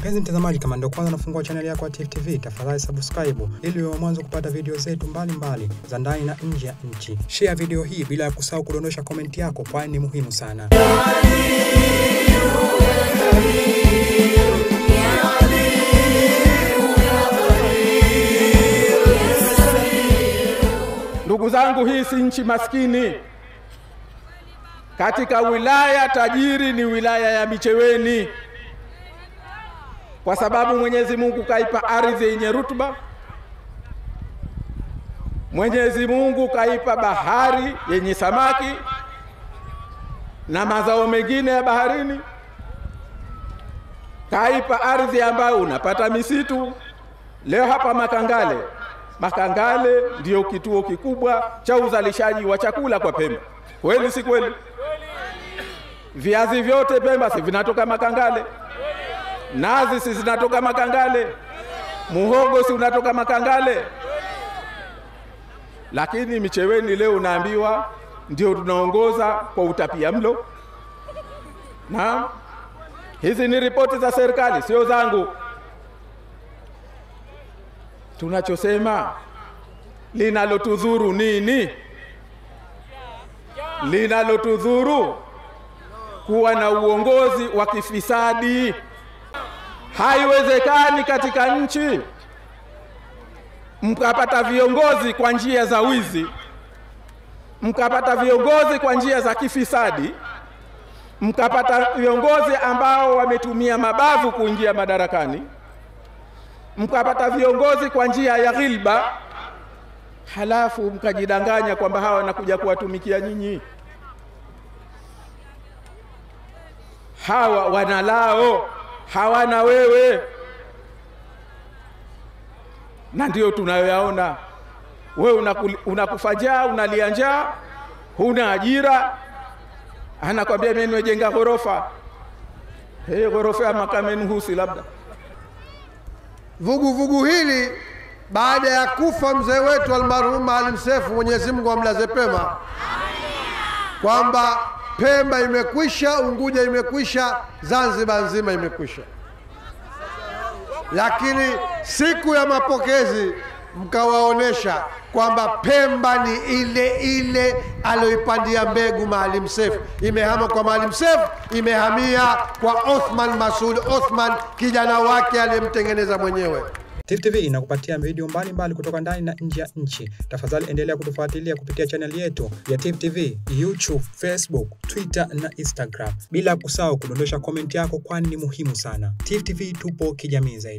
Mpenzi mtazamaji, kama ndio kwanza unafungua channel yako ya Tifu TV, tafadhali subscribe ili uwe mwanzo kupata video zetu mbalimbali za ndani na nje ya nchi. Share video hii bila ya kusahau kudondosha comment yako, kwani ni muhimu sana. Ndugu zangu, hii si nchi maskini. Katika wilaya tajiri ni wilaya ya Micheweni, kwa sababu Mwenyezi Mungu kaipa ardhi yenye rutuba. Mwenyezi Mungu kaipa bahari yenye samaki na mazao mengine ya baharini. Kaipa ardhi ambayo unapata misitu. Leo hapa Makangale ndio kituo kikubwa cha uzalishaji wa chakula kwa Pemba. Kweli si kweli? Viazi vyote Pemba si vinatoka Makangale? Nazi si zinatoka Makangale? Muhogo si unatoka Makangale? Lakini Micheweni leo unaambiwa ndio tunaongoza kwa utapiamlo. Na hizi ni ripoti za serikali, sio zangu. Tunachosema, linalotudhuru nini? Linalotudhuru kuwa na uongozi wa kifisadi. Haiwezekani katika nchi mkapata viongozi kwa njia za wizi, mkapata viongozi kwa njia za kifisadi, mkapata viongozi ambao wametumia mabavu kuingia madarakani, mkapata viongozi kwa njia ya ghilba, halafu mkajidanganya kwamba hawa wanakuja kuwatumikia nyinyi. Hawa wanalao, hawana wewe. Na ndio tunayoyaona. Wewe unakufa njaa, unalia njaa, huna ajira. Anakwambia mimi nimejenga ghorofa. Ghorofa ya Makameni Husi labda. Vuguvugu hili baada ya kufa mzee wetu almarhum Maalim Seif, Mwenyezi Mungu amlaze pema, kwamba Pemba imekwisha, Unguja imekwisha, Zanzibar nzima imekwisha. Lakini siku ya mapokezi mkawaonesha kwamba Pemba ni ile ile aloipandia mbegu Maalim Seif. Imehama kwa Maalim Seif, imehamia kwa Othman Masoud Othman, kijana wake aliyemtengeneza mwenyewe. Tifu TV inakupatia video mbalimbali kutoka ndani na nje ya nchi. Tafadhali endelea kutufuatilia kupitia channel yetu ya Tifu TV, YouTube, Facebook, Twitter na Instagram. Bila kusahau kudondosha comment yako, kwani ni muhimu sana. Tifu TV tupo kijamii zaidi.